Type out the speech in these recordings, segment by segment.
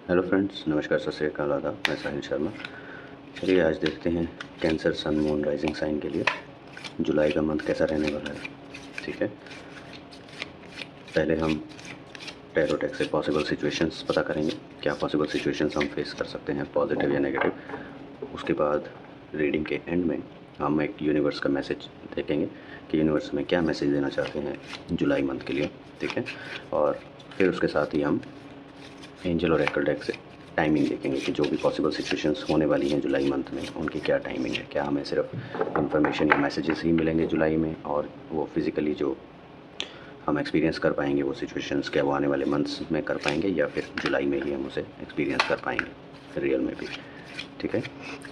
Hello friends, नमस्कार, सत श्री अकाल, आदाब। मैं साहिल शर्मा। चलिए आज देखते हैं cancer sun moon rising sign के लिए जुलाई का मंथ कैसा रहने वाला है। ठीक है, पहले हम टैरो डेक से पॉसिबल सिचुएशंस पता करेंगे, क्या पॉसिबल सिचुएशंस हम फेस कर सकते हैं, पॉजिटिव या नेगेटिव। उसके बाद रीडिंग के एंड में हम एक यूनिवर्स का मैसेज देखेंगे कि यूनिवर्स में क्या मैसेज देना चाहते हैं जुलाई मंथ के लिए। ठीक है, और फिर उसके साथ ही हम एंजल और एकल डेक से टाइमिंग देखेंगे कि जो भी पॉसिबल सिचुएशंस होने वाली हैं जुलाई मंथ में उनकी क्या टाइमिंग है। क्या हमें सिर्फ इन्फॉर्मेशन या मैसेजेस ही मिलेंगे जुलाई में, और वो फिज़िकली जो हम एक्सपीरियंस कर पाएंगे वो सिचुएशंस क्या वो आने वाले मंथ्स में कर पाएंगे, या फिर जुलाई में ही हम उसे एक्सपीरियंस कर पाएंगे रियल में भी। ठीक है,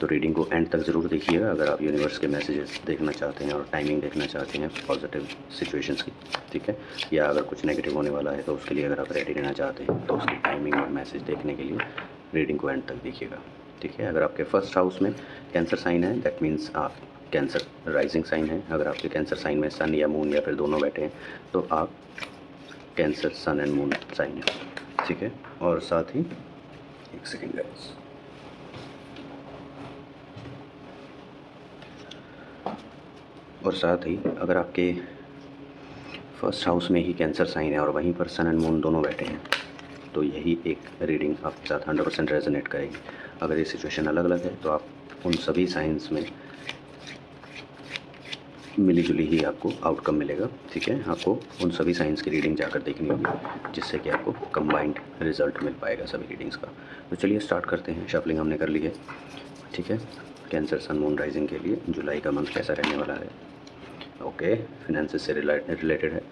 तो रीडिंग को एंड तक ज़रूर देखिएगा अगर आप यूनिवर्स के मैसेजेस देखना चाहते हैं और टाइमिंग देखना चाहते हैं पॉजिटिव सिचुएशंस की। ठीक है, या अगर कुछ नेगेटिव होने वाला है तो उसके लिए अगर आप रेडी रहना चाहते हैं तो उसकी टाइमिंग और मैसेज देखने के लिए रीडिंग को एंड तक देखिएगा। ठीक है, अगर आपके फर्स्ट हाउस में कैंसर साइन है दैट मीन्स आप कैंसर राइजिंग साइन है। अगर आपके कैंसर साइन में सन या मून या फिर दोनों बैठे हैं तो आप cancer sun and moon sign है। ठीक है, और साथ ही एक सेकेंड गाइस, और साथ ही अगर आपके फर्स्ट हाउस में ही कैंसर साइन है और वहीं पर सन एंड मून दोनों बैठे हैं तो यही एक रीडिंग आपके साथ 100% रेजोनेट करेगी। अगर ये सिचुएशन अलग अलग है तो आप उन सभी साइंस में मिली जुली ही आपको आउटकम मिलेगा। ठीक है, आपको उन सभी साइंस की रीडिंग जाकर देखनी होगी जिससे कि आपको कंबाइंड रिजल्ट मिल पाएगा सभी रीडिंग्स का। तो चलिए स्टार्ट करते हैं। शफलिंग हमने कर ली है। ठीक है, कैंसर सन मून राइजिंग के लिए जुलाई का मंथ कैसा रहने वाला है। ओके, फिनेंसेस से रिलेटेड है।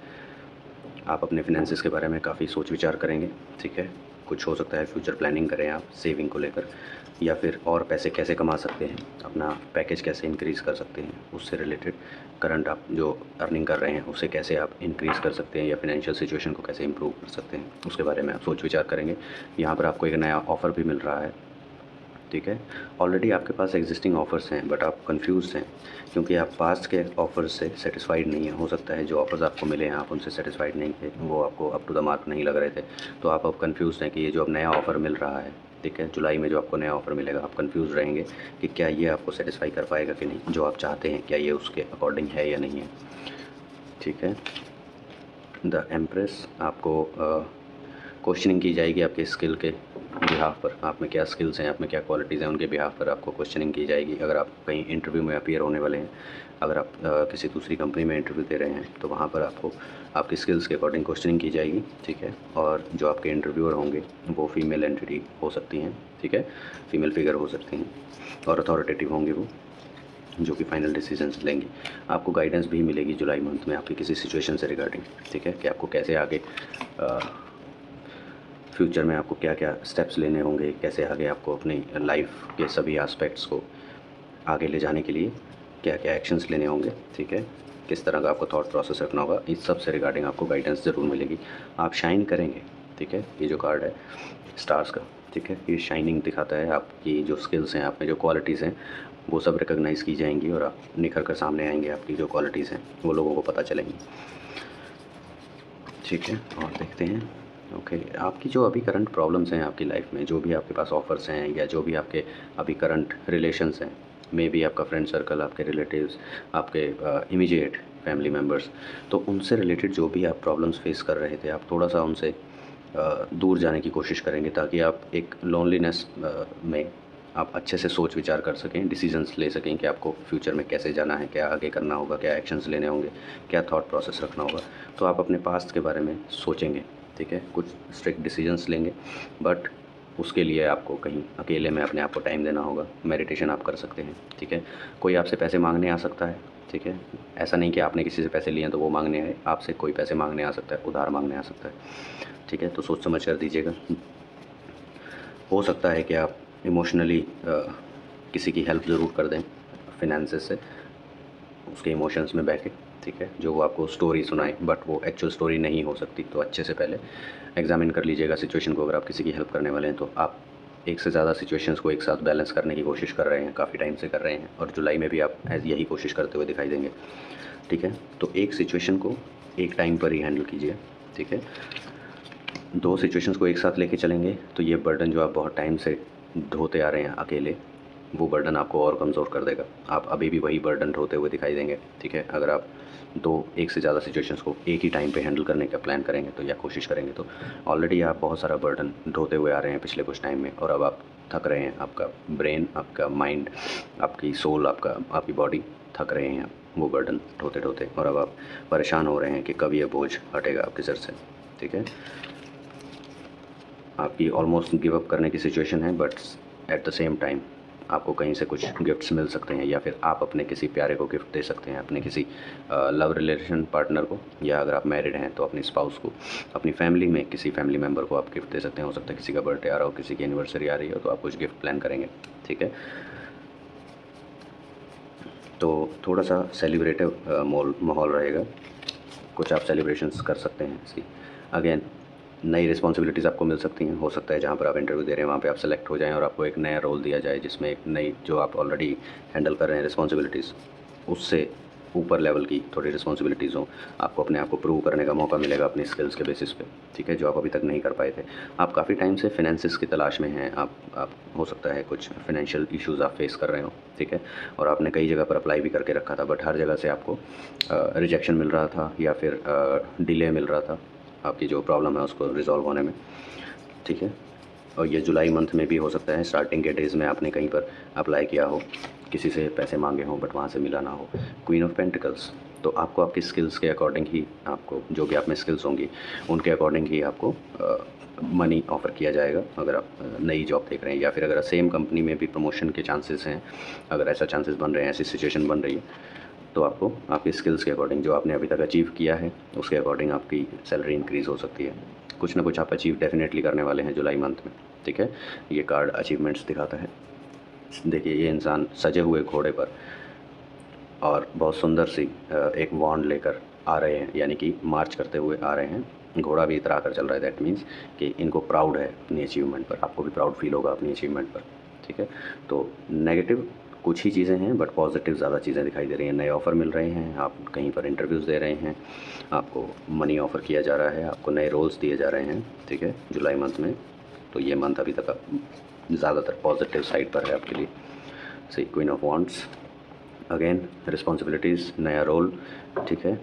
आप अपने फिनेंसेस के बारे में काफ़ी सोच विचार करेंगे। ठीक है, कुछ हो सकता है फ्यूचर प्लानिंग करें आप सेविंग को लेकर, या फिर और पैसे कैसे कमा सकते हैं, अपना पैकेज कैसे इंक्रीज़ कर सकते हैं, उससे रिलेटेड करंट आप जो अर्निंग कर रहे हैं उसे कैसे आप इंक्रीज़ कर सकते हैं, या फिनेंशियल सिचुएशन को कैसे इंप्रूव कर सकते हैं, उसके बारे में आप सोच विचार करेंगे। यहाँ पर आपको एक नया ऑफ़र भी मिल रहा है। ठीक है, ऑलरेडी आपके पास एग्जिस्टिंग ऑफ़र्स हैं बट आप कंफ्यूज हैं क्योंकि आप पास्ट के ऑफ़र्स से सेटिस्फाइड नहीं हैं। हो सकता है जो ऑफ़र्स आपको मिले हैं आप उनसे सेटिस्फाइड नहीं थे, वो आपको अप टू द मार्क नहीं लग रहे थे, तो आप अब कंफ्यूज हैं कि ये जो अब नया ऑफ़र मिल रहा है, ठीक है, जुलाई में जो आपको नया ऑफ़र मिलेगा, आप कंफ्यूज रहेंगे कि क्या ये आपको सेटिस्फाई कर पाएगा कि नहीं, जो आप चाहते हैं क्या ये उसके अकॉर्डिंग है या नहीं है। ठीक है, द एम्प्रेस आपको क्वेश्चनिंग की जाएगी आपके स्किल के बिहाफ पर, आप में क्या स्किल्स हैं, आप में क्या क्वालिटीज़ हैं, उनके बिहाफ पर आपको क्वेश्चनिंग की जाएगी। अगर आप कहीं इंटरव्यू में अपीयर होने वाले हैं, अगर आप किसी दूसरी कंपनी में इंटरव्यू दे रहे हैं तो वहाँ पर आपको आपकी स्किल्स के अकॉर्डिंग क्वेश्चनिंग की जाएगी। ठीक है, और जो आपके इंटरव्यूअर होंगे वो फीमेल एंटिटी हो सकती हैं। ठीक है, फीमेल फिगर हो सकती हैं और अथॉरिटेटिव होंगे वो, जो कि फाइनल डिसीजंस लेंगे। आपको गाइडेंस भी मिलेगी जुलाई मंथ में आपकी किसी सिचुएशन से रिगार्डिंग। ठीक है, कि आपको कैसे आगे फ्यूचर में आपको क्या क्या स्टेप्स लेने होंगे, कैसे आगे आपको अपनी लाइफ के सभी एस्पेक्ट्स को आगे ले जाने के लिए क्या क्या एक्शंस लेने होंगे। ठीक है, किस तरह का आपको थॉट प्रोसेस रखना होगा, इस सब से रिगार्डिंग आपको गाइडेंस ज़रूर मिलेगी। आप शाइन करेंगे। ठीक है, ये जो कार्ड है स्टार्स का, ठीक है, ये शाइनिंग दिखाता है आपकी जो स्किल्स हैं, आप में जो क्वालिटीज़ हैं वो सब रिकॉग्नाइज़ की जाएंगी और आप निखर कर सामने आएंगे। आपकी जो क्वालिटीज़ हैं वो लोगों को पता चलेंगी। ठीक है, और देखते हैं। ओके, आपकी जो अभी करंट प्रॉब्लम्स हैं आपकी लाइफ में, जो भी आपके पास ऑफ़र्स हैं या जो भी आपके अभी करंट रिलेशंस हैं, मे बी आपका फ्रेंड सर्कल, आपके रिलेटिव्स, आपके इमीडिएट फैमिली मेम्बर्स, तो उनसे रिलेटेड जो भी आप प्रॉब्लम्स फेस कर रहे थे, आप थोड़ा सा उनसे दूर जाने की कोशिश करेंगे ताकि आप एक लोनलीनेस में आप अच्छे से सोच विचार कर सकें, डिसीजंस ले सकें कि आपको फ्यूचर में कैसे जाना है, क्या आगे करना होगा, क्या एक्शंस लेने होंगे, क्या थॉट प्रोसेस रखना होगा। तो आप अपने पास्ट के बारे में सोचेंगे। ठीक है, कुछ स्ट्रिक्ट डिसीजंस लेंगे बट उसके लिए आपको कहीं अकेले में अपने आप को टाइम देना होगा। मेडिटेशन आप कर सकते हैं। ठीक है, कोई आपसे पैसे मांगने आ सकता है। ठीक है, ऐसा नहीं कि आपने किसी से पैसे लिए हैं तो वो मांगने आए, आपसे कोई पैसे मांगने आ सकता है, उधार मांगने आ सकता है। ठीक है, तो सोच समझ कर दीजिएगा। हो सकता है कि आप इमोशनली किसी की हेल्प ज़रूर कर दें फिनेंसेस से, उसके इमोशंस में बह के। ठीक है, जो वो आपको स्टोरी सुनाए बट वो एक्चुअल स्टोरी नहीं हो सकती, तो अच्छे से पहले एग्जामिन कर लीजिएगा सिचुएशन को। अगर आप किसी की हेल्प करने वाले हैं तो आप एक से ज़्यादा सिचुएशंस को एक साथ बैलेंस करने की कोशिश कर रहे हैं, काफ़ी टाइम से कर रहे हैं, और जुलाई में भी आप यही कोशिश करते हुए दिखाई देंगे। ठीक है, तो एक सिचुएशन को एक टाइम पर ही हैंडल कीजिए। ठीक है, दो सिचुएशंस को एक साथ लेके चलेंगे तो ये बर्डन जो आप बहुत टाइम से ढोते आ रहे हैं अकेले, वो बर्डन आपको और कमज़ोर कर देगा। आप अभी भी वही बर्डन ढोते हुए दिखाई देंगे, ठीक है। अगर आप एक से ज़्यादा सिचुएशंस को एक ही टाइम पे हैंडल करने का प्लान करेंगे तो या कोशिश करेंगे तो ऑलरेडी आप बहुत सारा बर्डन ढोते हुए आ रहे हैं पिछले कुछ टाइम में, और अब आप थक रहे हैं। आपका ब्रेन, आपका माइंड, आपकी सोल, आपकी बॉडी थक रहे हैं वो बर्डन ढोते ढोते, और अब आप परेशान हो रहे हैं कि कब ये बोझ हटेगा आपके सिर से, ठीक है। आपकी ऑलमोस्ट गिव अप करने की सिचुएशन है, but at the same time आपको कहीं से कुछ गिफ्ट्स मिल सकते हैं, या फिर आप अपने किसी प्यारे को गिफ्ट दे सकते हैं, अपने किसी लव रिलेशन पार्टनर को, या अगर आप मैरिड हैं तो अपनी स्पाउस को, अपनी फैमिली में किसी फैमिली मेम्बर को आप गिफ्ट दे सकते हैं। हो सकता है किसी का बर्थडे आ रहा हो, किसी की एनिवर्सरी आ रही हो, तो आप कुछ गिफ्ट प्लान करेंगे, ठीक है। तो थोड़ा सा सेलिब्रेटिव माहौल रहेगा, कुछ आप सेलिब्रेशंस कर सकते हैं। सी अगेन, नई रिस्पॉन्सिबिलिटीज़ आपको मिल सकती हैं। हो सकता है जहाँ पर आप इंटरव्यू दे रहे हैं वहाँ पे आप सेलेक्ट हो जाएं और आपको एक नया रोल दिया जाए, जिसमें एक नई, जो आप ऑलरेडी हैंडल कर रहे हैं रिस्पॉन्सिबिलिटीज़, उससे ऊपर लेवल की थोड़ी रिस्पॉन्सिबिलिटीज़ हों। आपको अपने आप को प्रूव करने का मौका मिलेगा अपनी स्किल्स के बेसिस पे, ठीक है, जो आप अभी तक नहीं कर पाए थे। आप काफ़ी टाइम से फाइनेंसिस की तलाश में हैं। आप हो सकता है कुछ फाइनेंशियल इश्यूज़ आप फेस कर रहे हो, ठीक है, और आपने कई जगह पर अप्लाई भी करके रखा था, बट हर जगह से आपको रिजेक्शन मिल रहा था या फिर डिले मिल रहा था आपकी जो प्रॉब्लम है उसको रिज़ॉल्व होने में, ठीक है। और ये जुलाई मंथ में भी हो सकता है स्टार्टिंग के डेज़ में आपने कहीं पर अप्लाई किया हो, किसी से पैसे मांगे हों बट वहाँ से मिला ना हो। क्वीन ऑफ पेंटिकल्स, तो आपको आपकी स्किल्स के अकॉर्डिंग ही, आपको जो भी आप में स्किल्स होंगी उनके अकॉर्डिंग ही आपको मनी ऑफ़र किया जाएगा। अगर आप नई जॉब देख रहे हैं, या फिर अगर सेम कंपनी में भी प्रमोशन के चांसेस हैं, अगर ऐसा चांसेस बन रहे हैं, ऐसी सिचुएशन बन रही है, तो आपको आपकी स्किल्स के अकॉर्डिंग, जो आपने अभी तक अचीव किया है उसके अकॉर्डिंग आपकी सैलरी इंक्रीज़ हो सकती है। कुछ ना कुछ आप अचीव डेफिनेटली करने वाले हैं जुलाई मंथ में, ठीक है। ये कार्ड अचीवमेंट्स दिखाता है। देखिए, ये इंसान सजे हुए घोड़े पर और बहुत सुंदर सी एक वॉन्ड लेकर आ रहे हैं, यानी कि मार्च करते हुए आ रहे हैं। घोड़ा भी इतरा कर चल रहा है, दैट मीन्स कि इनको प्राउड है अपनी अचीवमेंट पर। आपको भी प्राउड फील होगा अपनी अचीवमेंट पर, ठीक है। तो नेगेटिव कुछ ही चीज़ें हैं, बट पॉजिटिव ज़्यादा चीज़ें दिखाई दे रही हैं। नए ऑफ़र मिल रहे हैं, आप कहीं पर इंटरव्यूज़ दे रहे हैं, आपको मनी ऑफ़र किया जा रहा है, आपको नए रोल्स दिए जा रहे हैं, ठीक है, जुलाई मंथ में। तो ये मंथ अभी तक ज़्यादातर पॉजिटिव साइड पर है आपके लिए। C queen of wands, again responsibilities, नया रोल, ठीक है।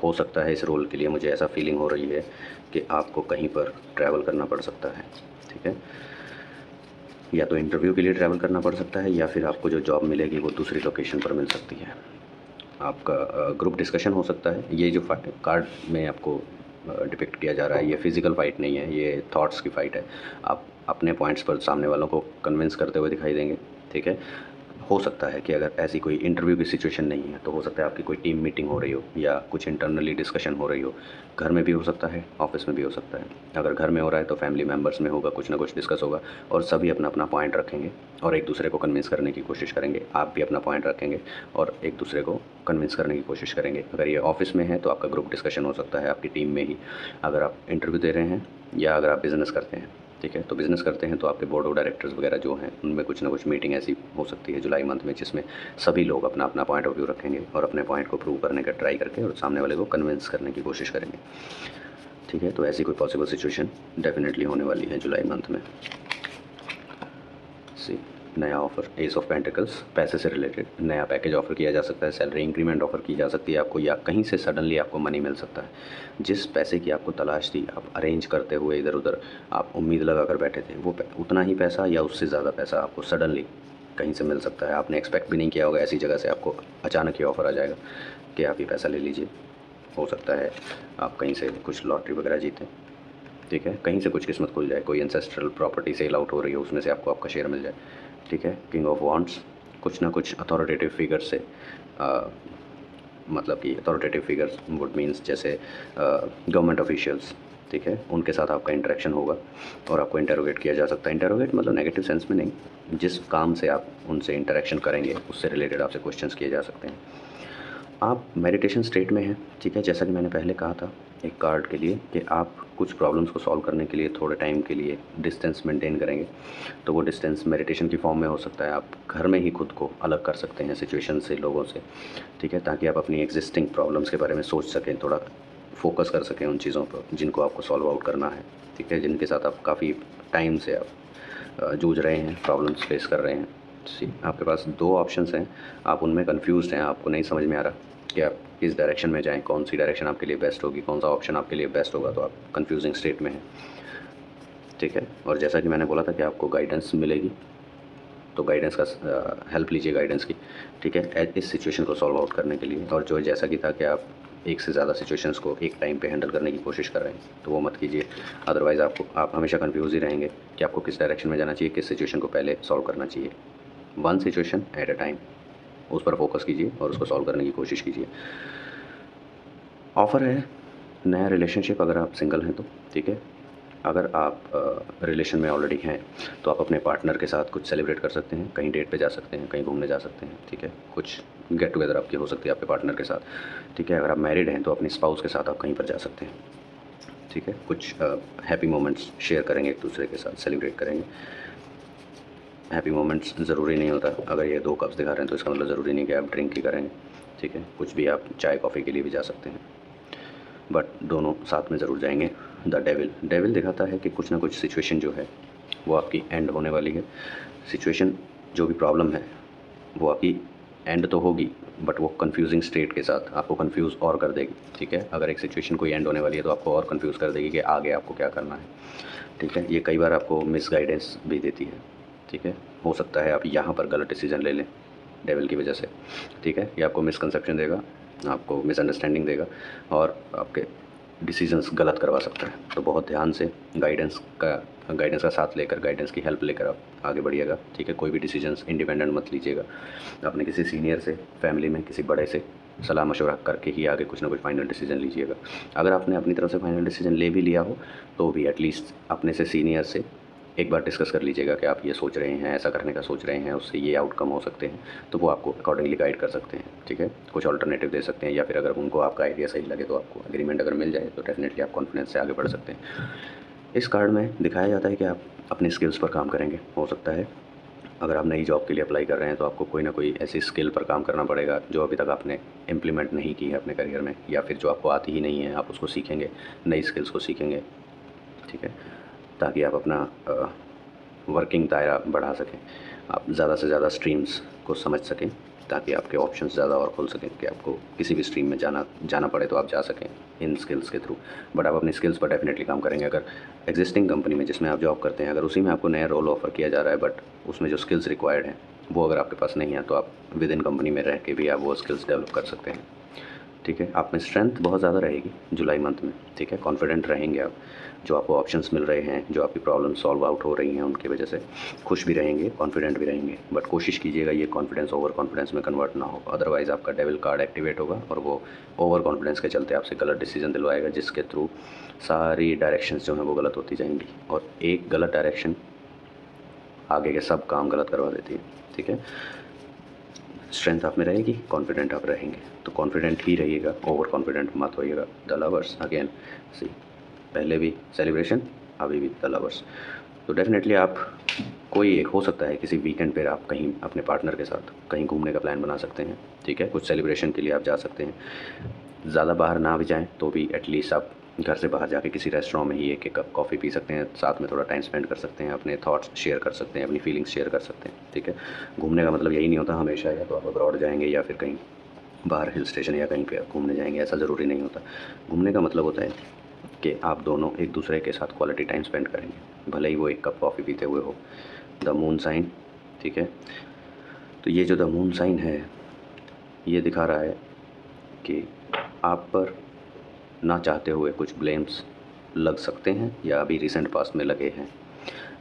हो सकता है इस रोल के लिए, मुझे ऐसा फीलिंग हो रही है कि आपको कहीं पर ट्रैवल करना पड़ सकता है, ठीक है। या तो इंटरव्यू के लिए ट्रैवल करना पड़ सकता है, या फिर आपको जो जॉब मिलेगी वो दूसरी लोकेशन पर मिल सकती है। आपका ग्रुप डिस्कशन हो सकता है। ये जो कार्ड में आपको डिपिक्ट किया जा रहा है, ये फिज़िकल फ़ाइट नहीं है, ये थॉट्स की फ़ाइट है। आप अपने पॉइंट्स पर सामने वालों को कन्विंस करते हुए दिखाई देंगे, ठीक है। हो सकता है कि अगर ऐसी कोई इंटरव्यू की सिचुएशन नहीं है तो हो सकता है आपकी कोई टीम मीटिंग हो रही हो, या कुछ इंटरनली डिस्कशन हो रही हो। घर में भी हो सकता है, ऑफिस में भी हो सकता है। अगर घर में हो रहा है तो फैमिली मेम्बर्स में होगा, कुछ ना कुछ डिस्कस होगा, और सभी अपना अपना पॉइंट रखेंगे और एक दूसरे को कन्विंस करने की कोशिश करेंगे। आप भी अपना पॉइंट रखेंगे और एक दूसरे को कन्विंस करने की कोशिश करेंगे। अगर ये ऑफिस में है तो आपका ग्रुप डिस्कशन हो सकता है आपकी टीम में ही। अगर आप इंटरव्यू दे रहे हैं या अगर आप बिज़नेस करते हैं, ठीक है, तो बिज़नेस करते हैं तो आपके बोर्ड ऑफ डायरेक्टर्स वगैरह जो हैं उनमें कुछ ना कुछ मीटिंग ऐसी हो सकती है जुलाई मंथ में, जिसमें सभी लोग अपना अपना पॉइंट ऑफ व्यू रखेंगे और अपने पॉइंट को प्रूव करने का ट्राई करके और सामने वाले को कन्विंस करने की कोशिश करेंगे, ठीक है। तो ऐसी कोई पॉसिबल सिचुएशन डेफिनेटली होने वाली है जुलाई मंथ में। सी नया ऑफ़र, एस ऑफ पेंटिकल्स, पैसे से रिलेटेड नया पैकेज ऑफ़र किया जा सकता है, सैलरी इंक्रीमेंट ऑफ़र की जा सकती है आपको, या कहीं से सडनली आपको मनी मिल सकता है। जिस पैसे की आपको तलाश थी, आप अरेंज करते हुए इधर उधर आप उम्मीद लगा कर बैठे थे, वो उतना ही पैसा या उससे ज़्यादा पैसा आपको सडनली कहीं से मिल सकता है। आपने एक्सपेक्ट भी नहीं किया होगा, ऐसी जगह से आपको अचानक ही ऑफ़र आ जाएगा कि आप ये पैसा ले लीजिए। हो सकता है आप कहीं से कुछ लॉटरी वगैरह जीतें, ठीक है, कहीं से कुछ किस्मत खुल जाए, कोई एंसेस्ट्रल प्रॉपर्टी सेल आउट हो रही है उसमें से आपको आपका शेयर मिल जाए, ठीक है। किंग ऑफ वॉन्ड्स, कुछ ना कुछ अथॉरिटेटिव फिगर से, मतलब कि अथॉरिटेटिव फिगर्स वुड मीन्स जैसे गवर्नमेंट ऑफिशियल्स, ठीक है, उनके साथ आपका इंटरेक्शन होगा और आपको इंटरोगेट किया जा सकता है। इंटरोगेट मतलब नेगेटिव सेंस में नहीं, जिस काम से आप उनसे इंटरेक्शन करेंगे उससे रिलेटेड आपसे क्वेश्चंस किए जा सकते हैं। आप मेडिटेशन स्टेट में हैं, ठीक है, जैसा कि मैंने पहले कहा था एक कार्ड के लिए कि आप कुछ प्रॉब्लम्स को सॉल्व करने के लिए थोड़े टाइम के लिए डिस्टेंस मेंटेन करेंगे, तो वो डिस्टेंस मेडिटेशन की फॉर्म में हो सकता है। आप घर में ही खुद को अलग कर सकते हैं सिचुएशन से, लोगों से, ठीक है, ताकि आप अपनी एग्जिस्टिंग प्रॉब्लम्स के बारे में सोच सकें, थोड़ा फोकस कर सकें उन चीज़ों पर जिनको आपको सॉल्व आउट करना है, ठीक है, जिनके साथ आप काफ़ी टाइम से आप जूझ रहे हैं, प्रॉब्लम्स फेस कर रहे हैं। सी आपके पास दो ऑप्शंस हैं, आप उनमें कंफ्यूज्ड हैं, आपको नहीं समझ में आ रहा कि आप किस डायरेक्शन में जाएं, कौन सी डायरेक्शन आपके लिए बेस्ट होगी, कौन सा ऑप्शन आपके लिए बेस्ट होगा, तो आप कंफ्यूजिंग स्टेट में हैं, ठीक है। और जैसा कि मैंने बोला था कि आपको गाइडेंस मिलेगी, तो गाइडेंस का हेल्प लीजिए गाइडेंस की, ठीक है, इस सिचुएशन को सॉल्व आउट करने के लिए। और जो जैसा कि था कि आप एक से ज़्यादा सिचुएशंस को एक टाइम पे हैंडल करने की कोशिश कर रहे हैं, तो वो मत कीजिए, अदरवाइज़ आप हमेशा कंफ्यूज ही रहेंगे कि आपको किस डायरेक्शन में जाना चाहिए, किस सिचुएशन को पहले सॉल्व करना चाहिए। One situation at a time, उस पर फोकस कीजिए और उसको सॉल्व करने की कोशिश कीजिए। ऑफ़र है नया रिलेशनशिप, अगर आप सिंगल हैं तो, ठीक है। अगर आप रिलेशन में ऑलरेडी हैं तो आप अपने पार्टनर के साथ कुछ सेलिब्रेट कर सकते हैं, कहीं डेट पे जा सकते हैं, कहीं घूमने जा सकते हैं, ठीक है। कुछ गेट टुगेदर आपकी हो सकती है आपके पार्टनर के साथ, ठीक है। अगर आप मैरिड हैं तो अपनी स्पाउस के साथ आप कहीं पर जा सकते हैं, ठीक है। कुछ हैप्पी मोमेंट्स शेयर करेंगे, एक दूसरे के साथ सेलिब्रेट करेंगे। हैप्पी मोमेंट्स ज़रूरी नहीं होता, अगर ये 2 कप्स दिखा रहे हैं तो इसका मतलब ज़रूरी नहीं कि आप ड्रिंक ही करेंगे, ठीक है। कुछ भी आप चाय कॉफ़ी के लिए भी जा सकते हैं, बट दोनों साथ में ज़रूर जाएंगे। द डेविल डेविल दिखाता है कि कुछ ना कुछ सिचुएशन जो है वो आपकी एंड होने वाली है। सिचुएशन जो भी प्रॉब्लम है वो आपकी एंड तो होगी, बट वो कंफ्यूजिंग स्टेट के साथ आपको कंफ्यूज और कर देगी, ठीक है। अगर एक सिचुएशन कोई एंड होने वाली है तो आपको और कंफ्यूज कर देगी कि आगे आपको क्या करना है, ठीक है। ये कई बार आपको मिस गाइडेंस भी देती है, ठीक है। हो सकता है आप यहाँ पर गलत डिसीजन ले लें डेविल की वजह से, ठीक है। ये आपको मिसकंसेप्शन देगा, आपको मिसअंडरस्टैंडिंग देगा और आपके डिसीजंस गलत करवा सकता है। तो बहुत ध्यान से गाइडेंस का साथ लेकर, गाइडेंस की हेल्प लेकर आप आगे बढ़िएगा, ठीक है। कोई भी डिसीजंस इंडिपेंडेंट मत लीजिएगा, अपने किसी सीनियर से, फैमिली में किसी बड़े से सलाह मशवरा करके ही आगे कुछ ना कुछ फाइनल डिसीजन लीजिएगा। अगर आपने अपनी तरफ से फाइनल डिसीजन ले भी लिया हो तो भी एटलीस्ट अपने से सीनियर से एक बार डिस्कस कर लीजिएगा कि आप ये सोच रहे हैं, ऐसा करने का सोच रहे हैं, उससे ये आउटकम हो सकते हैं, तो वो आपको अकॉर्डिंगली गाइड कर सकते हैं, ठीक है। कुछ ऑल्टरनेटिव दे सकते हैं, या फिर अगर उनको आपका आइडिया सही लगे तो आपको एग्रीमेंट अगर मिल जाए तो डेफिनेटली आप कॉन्फिडेंस से आगे बढ़ सकते हैं। इस कार्ड में दिखाया जाता है कि आप अपनी स्किल्स पर काम करेंगे। हो सकता है अगर आप नई जॉब के लिए अप्लाई कर रहे हैं तो आपको कोई ना कोई ऐसी स्किल पर काम करना पड़ेगा जो अभी तक आपने इम्प्लीमेंट नहीं की है अपने करियर में, या फिर जो आपको आती ही नहीं है, आप उसको सीखेंगे, नई स्किल्स को सीखेंगे, ठीक है, ताकि आप अपना वर्किंग दायरा बढ़ा सकें, आप ज़्यादा से ज़्यादा स्ट्रीम्स को समझ सकें, ताकि आपके ऑप्शंस ज़्यादा और खुल सकें कि आपको किसी भी स्ट्रीम में जाना पड़े तो आप जा सकें इन स्किल्स के थ्रू। बट आप अपनी स्किल्स पर डेफिनेटली काम करेंगे। अगर एग्जिस्टिंग कंपनी में जिसमें आप जॉब करते हैं, अगर उसी में आपको नया रोल ऑफर किया जा रहा है, बट उसमें जो स्किल्स रिक्वायर्ड हैं वो अगर आपके पास नहीं है, तो आप विद इन कंपनी में रह के भी आप वो स्किल्स डेवलप कर सकते हैं, ठीक है। आप में स्ट्रेंथ बहुत ज़्यादा रहेगी जुलाई मंथ में, ठीक है। कॉन्फिडेंट रहेंगे आप, जो आपको ऑप्शंस मिल रहे हैं, जो आपकी प्रॉब्लम सॉल्व आउट हो रही हैं उनकी वजह से खुश भी रहेंगे, कॉन्फिडेंट भी रहेंगे। बट कोशिश कीजिएगा ये कॉन्फिडेंस ओवर कॉन्फिडेंस में कन्वर्ट ना हो, अदरवाइज़ आपका डेविल कार्ड एक्टिवेट होगा और वो ओवर कॉन्फिडेंस के चलते आपसे गलत डिसीजन दिलवाएगा, जिसके थ्रू सारी डायरेक्शंस जो हैं वो गलत होती जाएंगी, और एक गलत डायरेक्शन आगे के सब काम गलत करवा देती है, ठीक है। स्ट्रेंथ आप में रहेगी, कॉन्फिडेंट आप रहेंगे, तो कॉन्फिडेंट ही रहिएगा, ओवर कॉन्फिडेंट मत होइएगा। द लवर्स अगेन, सी पहले भी सेलिब्रेशन, अभी भी द लवर्स। तो डेफिनेटली आप कोई एक हो सकता है किसी वीकेंड पर आप कहीं अपने पार्टनर के साथ कहीं घूमने का प्लान बना सकते हैं, ठीक है। कुछ सेलिब्रेशन के लिए आप जा सकते हैं, ज़्यादा बाहर ना भी जाएँ तो भी एटलीस्ट आप घर से बाहर जाके किसी रेस्टोरेंट में ही एक एक कप कॉफ़ी पी सकते हैं, साथ में थोड़ा टाइम स्पेंड कर सकते हैं, अपने थॉट्स शेयर कर सकते हैं, अपनी फीलिंग्स शेयर कर सकते हैं, ठीक है। घूमने का मतलब यही नहीं होता हमेशा या तो आप अब्रॉड जाएंगे या फिर कहीं बाहर हिल स्टेशन या कहीं पे आप घूमने जाएंगे, ऐसा ज़रूरी नहीं होता। घूमने का मतलब होता है कि आप दोनों एक दूसरे के साथ क्वालिटी टाइम स्पेंड करेंगे, भले ही वो एक कप कॉफ़ी पीते हुए हो। द मून साइन, ठीक है। तो ये जो द मून साइन है ये दिखा रहा है कि आप पर ना चाहते हुए कुछ ब्लेम्स लग सकते हैं या अभी रिसेंट पास्ट में लगे हैं,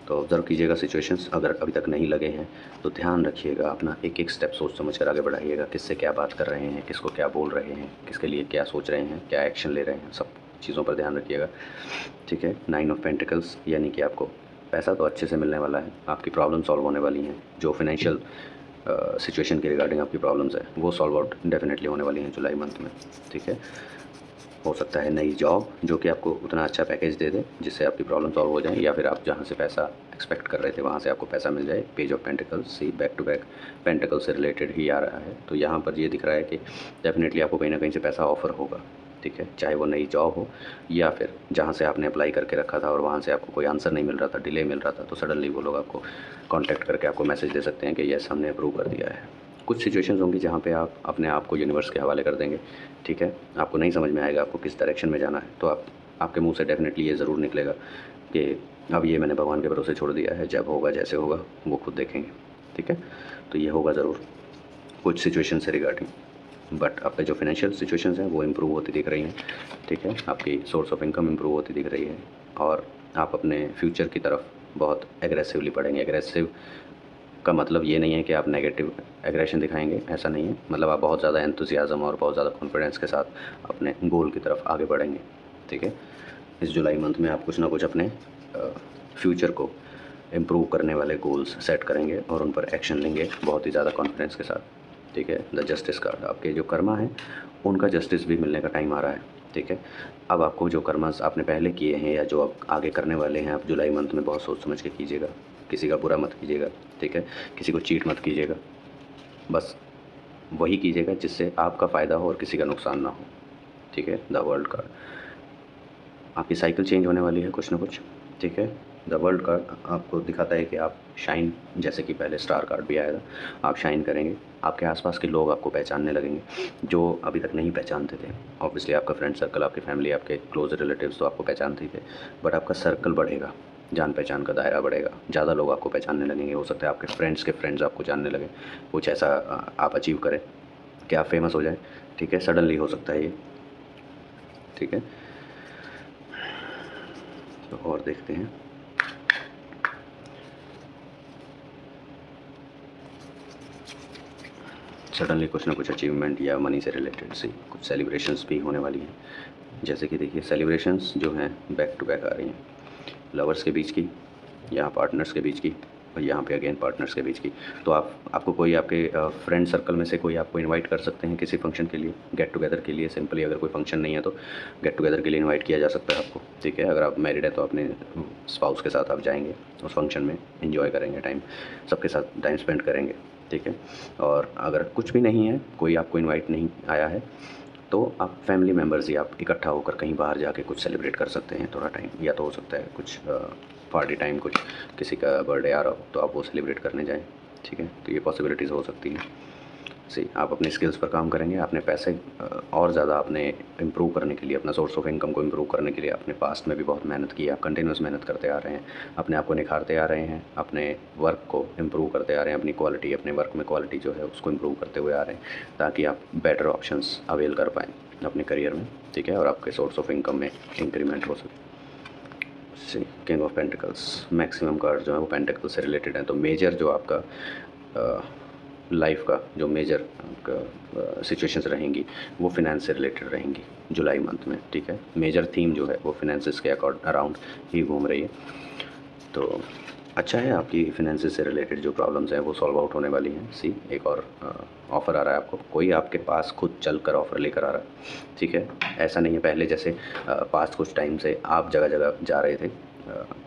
तो ऑब्ज़र्व कीजिएगा सिचुएशंस। अगर अभी तक नहीं लगे हैं तो ध्यान रखिएगा, अपना एक एक स्टेप सोच समझ कर आगे बढ़ाइएगा, किससे क्या बात कर रहे हैं, किसको क्या बोल रहे हैं, किसके लिए क्या सोच रहे हैं, क्या एक्शन ले रहे हैं, सब चीज़ों पर ध्यान रखिएगा, ठीक है। 9 ऑफ पेंटिकल्स यानी कि आपको पैसा तो अच्छे से मिलने वाला है, आपकी प्रॉब्लम सॉल्व होने वाली हैं, जो फिनेंशियल सिचुएशन के रिगार्डिंग आपकी प्रॉब्लम्स है वो सॉल्व आउट डेफिनेटली होने वाली हैं जुलाई मंथ में, ठीक है। हो सकता है नई जॉब जो कि आपको उतना अच्छा पैकेज दे दे जिससे आपकी प्रॉब्लम सॉल्व हो जाए, या फिर आप जहाँ से पैसा एक्सपेक्ट कर रहे थे वहाँ से आपको पैसा मिल जाए। Page of pentacles, see back to back pentacle से रिलेटेड ही आ रहा है, तो यहाँ पर ये दिख रहा है कि डेफिनेटली आपको कहीं ना कहीं से पैसा ऑफर होगा, ठीक है, चाहे वो नई जॉब हो या फिर जहाँ से आपने अप्लाई करके रखा था और वहाँ से आपको कोई आंसर नहीं मिल रहा था, डिले मिल रहा था, तो सडनली वो लोग आपको कांटेक्ट करके आपको मैसेज दे सकते हैं कि यस हमने अप्रूव कर दिया है। कुछ सिचुएशंस होंगी जहाँ पे आप अपने आप को यूनिवर्स के हवाले कर देंगे, ठीक है, आपको नहीं समझ में आएगा आपको किस डायरेक्शन में जाना है, तो आपके मुंह से डेफिनेटली ये ज़रूर निकलेगा कि अब ये मैंने भगवान के भरोसे छोड़ दिया है, जब होगा जैसे होगा वो खुद देखेंगे, ठीक है। तो ये होगा ज़रूर कुछ सिचुएशन से रिगार्डिंग। बट आपके जो फाइनेंशियल सिचुएशंस हैं वो इम्प्रूव होती दिख रही हैं, ठीक है, आपकी सोर्स ऑफ इनकम इम्प्रूव होती दिख रही है और आप अपने फ्यूचर की तरफ बहुत एग्रेसिवली बढ़ेंगे। एग्रेसिव का मतलब ये नहीं है कि आप नेगेटिव एग्रेशन दिखाएंगे, ऐसा नहीं है, मतलब आप बहुत ज़्यादा एंथुसियाज़म और बहुत ज़्यादा कॉन्फिडेंस के साथ अपने गोल की तरफ आगे बढ़ेंगे, ठीक है। इस जुलाई मंथ में आप कुछ ना कुछ अपने फ्यूचर को इम्प्रूव करने वाले गोल्स सेट करेंगे और उन पर एक्शन लेंगे बहुत ही ज़्यादा कॉन्फिडेंस के साथ, ठीक है। द जस्टिस कार्ड, आपके जो कर्मा है उनका जस्टिस भी मिलने का टाइम आ रहा है, ठीक है। अब आपको जो कर्मास आपने पहले किए हैं या जो आप आगे करने वाले हैं, आप जुलाई मंथ में बहुत सोच समझ के कीजिएगा, किसी का बुरा मत कीजिएगा, ठीक है, किसी को चीट मत कीजिएगा, बस वही कीजिएगा जिससे आपका फ़ायदा हो और किसी का नुकसान ना हो, ठीक है। द वर्ल्ड कार्ड, आपकी साइकिल चेंज होने वाली है कुछ ना कुछ, ठीक है। द वर्ल्ड कार्ड आपको दिखाता है कि आप शाइन, जैसे कि पहले स्टार कार्ड भी आया था, आप शाइन करेंगे, आपके आसपास के लोग आपको पहचानने लगेंगे जो अभी तक नहीं पहचानते थे। ऑब्वियसली आपका फ्रेंड सर्कल, आपकी फैमिली, आपके क्लोज रिलेटिव्स तो आपको पहचानते ही थे, बट आपका सर्कल बढ़ेगा, जान पहचान का दायरा बढ़ेगा, ज़्यादा लोग आपको पहचानने लगेंगे। हो सकता है आपके फ्रेंड्स के फ्रेंड्स आपको जानने लगे, कुछ ऐसा आप अचीव करें कि आप फेमस हो जाए, ठीक है, सडनली हो सकता है ये, ठीक है। तो और देखते हैं, सडनली कुछ ना कुछ अचीवमेंट या मनी से रिलेटेड सी कुछ सेलिब्रेशंस भी होने वाली हैं। जैसे कि देखिए सेलिब्रेशंस जो हैं बैक टू बैक आ रही हैं, लवर्स के बीच की, यहाँ पार्टनर्स के बीच की और यहाँ पे अगेन पार्टनर्स के बीच की। तो आपको कोई आपके फ्रेंड सर्कल में से कोई आपको इनवाइट कर सकते हैं किसी फंक्शन के लिए, गेट टुगेदर के लिए। सिंपली अगर कोई फंक्शन नहीं है तो गेट टुगेदर के लिए इनवाइट किया जा सकता है आपको, ठीक है। अगर आप मैरिड है तो अपने स्पाउस के साथ आप जाएंगे उस फंक्शन में, इन्जॉय करेंगे टाइम, सबके साथ टाइम स्पेंड करेंगे, ठीक है। और अगर कुछ भी नहीं है, कोई आपको इनवाइट नहीं आया है, तो आप फैमिली मेम्बर्स ही आप इकट्ठा होकर कहीं बाहर जाके कुछ सेलिब्रेट कर सकते हैं थोड़ा टाइम, या तो हो सकता है कुछ पार्टी टाइम, कुछ किसी का बर्थडे आ रहा हो तो आप वो सेलिब्रेट करने जाएं, ठीक है। तो ये पॉसिबिलिटीज़ हो सकती हैं। आप अपने स्किल्स पर काम करेंगे, अपने पैसे और ज़्यादा आपने इम्प्रूव करने के लिए, अपना सोर्स ऑफ इनकम को इम्प्रूव करने के लिए आपने पास्ट में भी बहुत मेहनत की है, आप कंटिन्यूस मेहनत करते आ रहे हैं, अपने आप को निखारते आ रहे हैं, अपने वर्क को इम्प्रूव करते आ रहे हैं, अपनी क्वालिटी, अपने वर्क में क्वालिटी जो है उसको इम्प्रूव करते हुए आ रहे हैं, ताकि आप बेटर ऑप्शंस अवेल कर पाएँ अपने करियर में, ठीक है, और आपके सोर्स ऑफ इनकम में इंक्रीमेंट हो सके। King of pentacles, maximum card जो है वो पेंटिकल से रिलेटेड है। तो मेजर जो आपका लाइफ का जो मेजर सिचुएशंस रहेंगी वो फिनेंस से रिलेटेड रहेंगी जुलाई मंथ में, ठीक है। मेजर थीम जो है वो फिनेंसेस के अराउंड ही घूम रही है। तो अच्छा है, आपकी फिनेंसेस से रिलेटेड जो प्रॉब्लम्स हैं वो सॉल्व आउट होने वाली हैं। एक और ऑफ़र आ रहा है आपको, कोई आपके पास खुद चल कर ऑफ़र लेकर आ रहा है, ठीक है। ऐसा नहीं है पहले जैसे पास्ट कुछ टाइम से आप जगह जगह जा रहे थे,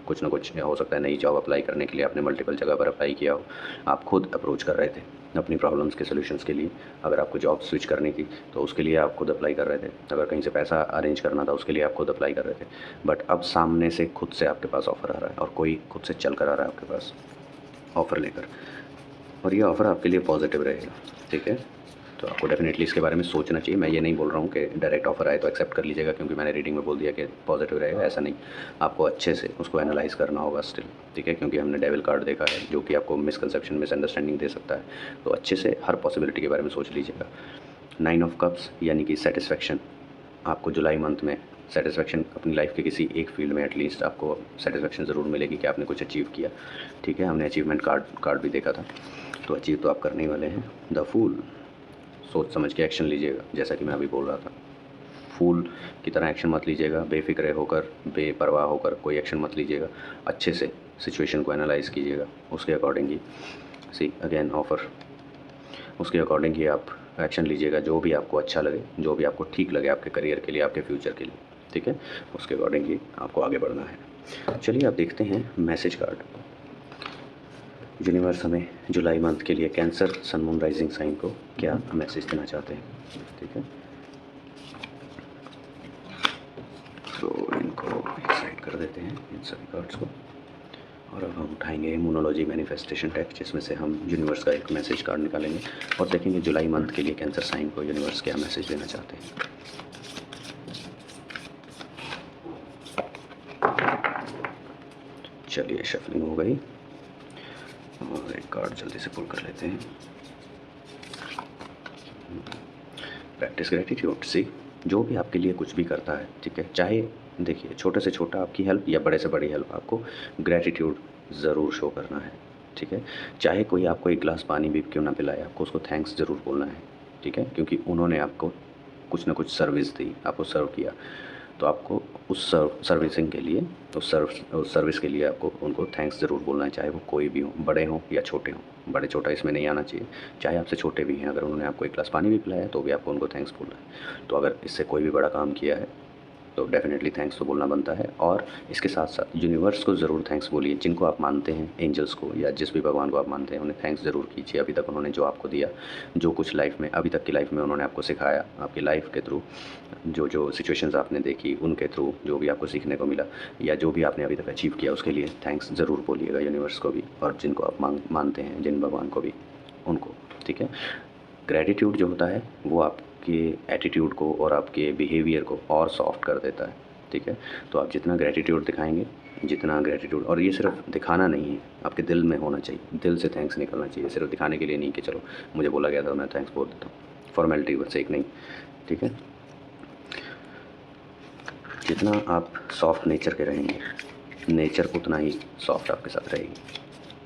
कुछ ना कुछ हो सकता है नई जॉब अप्लाई करने के लिए आपने मल्टीपल जगह पर अप्लाई किया हो, आप खुद अप्रोच कर रहे थे अपनी प्रॉब्लम्स के सॉल्यूशंस के लिए। अगर आपको जॉब स्विच करनी थी तो उसके लिए आप खुद अप्लाई कर रहे थे, अगर कहीं से पैसा अरेंज करना था उसके लिए आप खुद अप्लाई कर रहे थे, बट अब सामने से खुद से आपके पास ऑफ़र आ रहा है और कोई खुद से चल कर आ रहा है आपके पास ऑफ़र लेकर, और ये ऑफ़र आपके लिए पॉजिटिव रहेगा, ठीक है। तो आपको डेफिनेटली इसके बारे में सोचना चाहिए। मैं ये नहीं बोल रहा हूँ कि डायरेक्ट ऑफ़र आए तो एक्सेप्ट कर लीजिएगा क्योंकि मैंने रीडिंग में बोल दिया कि पॉजिटिव रहेगा, ऐसा नहीं। आपको अच्छे से उसको एनालाइज़ करना होगा स्टिल, ठीक है, क्योंकि हमने डेविल कार्ड देखा है जो कि आपको मिसकंसेप्शन, मिसअंडरस्टैंडिंग दे सकता है। तो अच्छे से हर पॉसिबिलिटी के बारे में सोच लीजिएगा। 9 ऑफ कप्स यानी कि सेटिस्फेक्शन, आपको जुलाई मंथ में सेटिस्फेक्शन अपनी लाइफ के किसी एक फील्ड में एटलीस्ट आपको सेटिस्फेक्शन ज़रूर मिलेगी कि आपने कुछ अचीव किया, ठीक है। हमने अचीवमेंट कार्ड भी देखा था, तो अचीव तो आप करने ही वाले हैं। द फूल, सोच समझ के एक्शन लीजिएगा, जैसा कि मैं अभी बोल रहा था। फूल की तरह एक्शन मत लीजिएगा, बेफिक्रे होकर, बेपरवाह होकर कोई एक्शन मत लीजिएगा। अच्छे से सिचुएशन को एनालाइज़ कीजिएगा, उसके अकॉर्डिंग ही अगेन ऑफ़र, उसके अकॉर्डिंग ही आप एक्शन लीजिएगा। जो भी आपको अच्छा लगे, जो भी आपको ठीक लगे आपके करियर के लिए, आपके फ्यूचर के लिए, ठीक है, उसके अकॉर्डिंग ही आपको आगे बढ़ना है। चलिए आप देखते हैं मैसेज कार्ड। यूनिवर्स हमें जुलाई मंथ के लिए cancer sun moon rising sign को क्या मैसेज देना चाहते हैं, ठीक है। तो इनको एक साइड कर देते हैं, इन सभी कार्ड्स को। और अब हम उठाएंगे मोनोलॉजी मैनिफेस्टेशन डेक, जिसमें से हम यूनिवर्स का एक मैसेज कार्ड निकालेंगे और देखेंगे जुलाई मंथ के लिए कैंसर साइन को यूनिवर्स क्या मैसेज देना चाहते हैं। चलिए शफलिंग हो गई और एक कार्ड जल्दी से पुल कर लेते हैं। Practice gratitude. सी, जो भी आपके लिए कुछ भी करता है, ठीक है, चाहे देखिए छोटे से छोटा आपकी हेल्प या बड़े से बड़ी हेल्प, आपको ग्रेटिट्यूड ज़रूर शो करना है, ठीक है। चाहे कोई आपको एक गिलास पानी भी क्यों ना पिलाए, आपको उसको थैंक्स ज़रूर बोलना है, ठीक है, क्योंकि उन्होंने आपको कुछ ना कुछ सर्विस दी, आपको सर्व किया, तो आपको उस सर्विसिंग के लिए, उस सर्विस के लिए आपको उनको थैंक्स ज़रूर बोलना है, चाहे वो कोई भी हो, बड़े हों या छोटे हों। बड़े छोटा इसमें नहीं आना चाहिए, चाहे आपसे छोटे भी हैं, अगर उन्होंने आपको एक गिलास पानी भी पिलाया तो भी आपको उनको थैंक्स बोलना है। तो अगर इससे कोई भी बड़ा काम किया है तो डेफिनेटली थैंक्स तो बोलना बनता है। और इसके साथ साथ यूनिवर्स को ज़रूर थैंक्स बोलिए, जिनको आप मानते हैं, एंजल्स को या जिस भी भगवान को आप मानते हैं, उन्हें थैंक्स ज़रूर कीजिए। अभी तक उन्होंने जो आपको दिया, जो कुछ लाइफ में अभी तक की लाइफ में उन्होंने आपको सिखाया, आपकी लाइफ के थ्रू जो जो सिचुएशंस आपने देखी, उनके थ्रू जो भी आपको सीखने को मिला, या जो भी आपने अभी तक अचीव किया, उसके लिए थैंक्स ज़रूर बोलिएगा यूनिवर्स को भी, और जिनको आप मानते हैं, जिन भगवान को भी, उनको, ठीक है। ग्रेटिट्यूड जो होता है वो आपके एटीट्यूड को और आपके बिहेवियर को और सॉफ्ट कर देता है, ठीक है। तो आप जितना ग्रेटिट्यूड दिखाएंगे, जितना ग्रेटिट्यूड, और ये सिर्फ दिखाना नहीं है, आपके दिल में होना चाहिए, दिल से थैंक्स निकलना चाहिए, सिर्फ दिखाने के लिए नहीं कि चलो मुझे बोला गया था मैं थैंक्स बोल देता हूँ, फॉर्मेलिटी बस एक नहीं, ठीक है। जितना आप सॉफ्ट नेचर के रहेंगे, नेचर उतना ही सॉफ्ट आपके साथ रहेगी,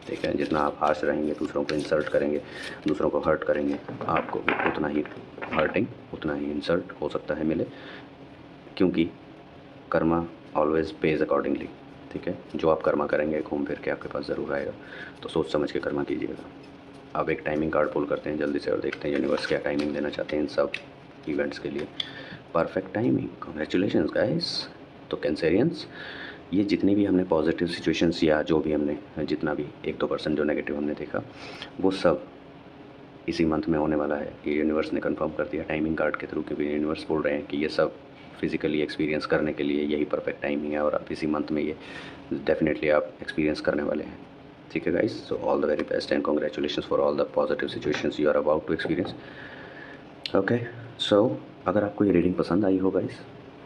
ठीक है। जितना आप हार्श रहेंगे, दूसरों को इंसल्ट करेंगे, दूसरों को हर्ट करेंगे, आपको भी उतना ही हर्टिंग, उतना ही इंसल्ट हो सकता है मिले, क्योंकि कर्मा ऑलवेज पेज अकॉर्डिंगली, ठीक है। जो आप कर्मा करेंगे घूम फिर के आपके पास ज़रूर आएगा, तो सोच समझ के कर्मा कीजिएगा। अब एक टाइमिंग कार्ड पुल करते हैं जल्दी से और देखते हैं यूनिवर्स क्या टाइमिंग देना चाहते हैं इन सब इवेंट्स के लिए। Perfect timing, congratulations guys. तो कैंसेरियंस, ये जितनी भी हमने पॉजिटिव सिचुएशंस या जो भी हमने जितना भी 1-2% जो नेगेटिव हमने देखा, वो सब इसी मंथ में होने वाला है। ये यूनिवर्स ने कंफर्म कर दिया टाइमिंग कार्ड के थ्रू, क्योंकि यूनिवर्स बोल रहे हैं कि ये सब फिज़िकली एक्सपीरियंस करने के लिए यही परफेक्ट टाइमिंग है, और आप इसी मंथ में ये डेफिनेटली आप एक्सपीरियंस करने वाले हैं, ठीक है guys. So all the very best and congratulations for all the positive situations you are about to experience. Okay, so अगर आपको ये रीडिंग पसंद आई हो गाइस,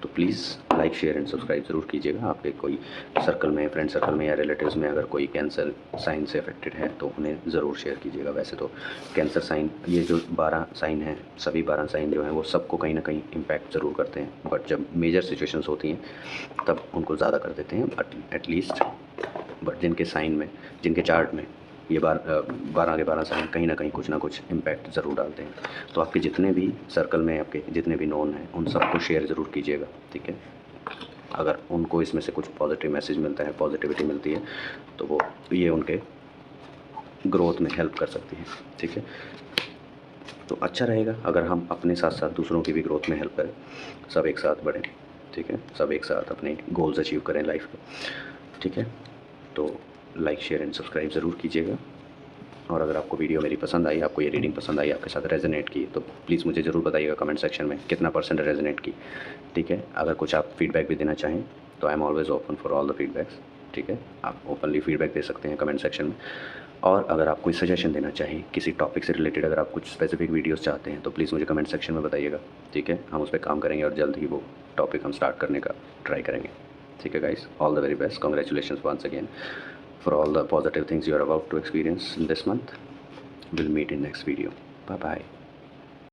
तो please like share and subscribe ज़रूर कीजिएगा। आपके कोई सर्कल में, फ्रेंड सर्कल में या रिलेटिव्स में अगर कोई कैंसर साइन से अफेक्टेड है तो उन्हें ज़रूर शेयर कीजिएगा। वैसे तो कैंसर साइन, ये जो 12 साइन हैं, सभी 12 साइन जो हैं वो सबको कहीं ना कहीं इम्पैक्ट ज़रूर करते हैं, बट जब मेजर सिचुएशंस होती हैं तब उनको ज़्यादा कर देते हैं, बट एटलीस्ट बट जिनके साइन में, जिनके चार्ट में ये 12 के 12 साइन कहीं ना कहीं कुछ ना कुछ इम्पैक्ट ज़रूर डालते हैं। तो आपके जितने भी सर्कल में, आपके जितने भी नोन हैं, उन सबको शेयर ज़रूर कीजिएगा, ठीक है। अगर उनको इसमें से कुछ पॉजिटिव मैसेज मिलता है, पॉजिटिविटी मिलती है, तो वो ये उनके ग्रोथ में हेल्प कर सकती है, ठीक है। तो अच्छा रहेगा अगर हम अपने साथ साथ दूसरों की भी ग्रोथ में हेल्प करें, सब एक साथ बढ़ें, ठीक है, सब एक साथ अपने गोल्स अचीव करें लाइफ में, ठीक है। तो लाइक शेयर एंड सब्सक्राइब ज़रूर कीजिएगा। और अगर आपको वीडियो मेरी पसंद आई, आपको ये रीडिंग पसंद आई, आपके साथ रेजोनेट की, तो प्लीज़ मुझे ज़रूर बताइएगा कमेंट सेक्शन में कितना % रेजोनेट की, ठीक है। अगर कुछ आप फीडबैक भी देना चाहें तो I am always open for all the feedbacks, ठीक है। आप ओपनली फीडबैक दे सकते हैं कमेंट सेक्शन में। और अगर आप कोई सजेशन देना चाहें किसी टॉपिक से रिलेटेड, अगर आप कुछ स्पेसिफिक वीडियोस चाहते हैं, तो प्लीज़ मुझे कमेंट सेक्शन में बताइएगा, ठीक है। हम उस पर काम करेंगे और जल्द ही वो टॉपिक हम स्टार्ट करने का ट्राई करेंगे, ठीक है guys. All the very best, congratulations once again for all the positive things you are about to experience in this month. We'll meet in next video. Bye bye.